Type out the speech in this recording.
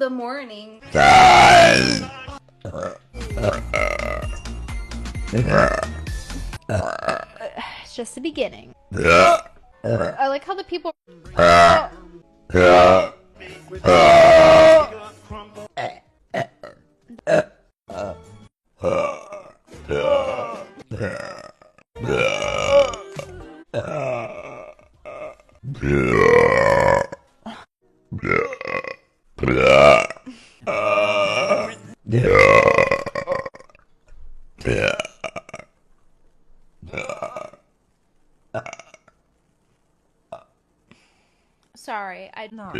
the morning. It's just the beginning. I like how the people. Sorry, I. No.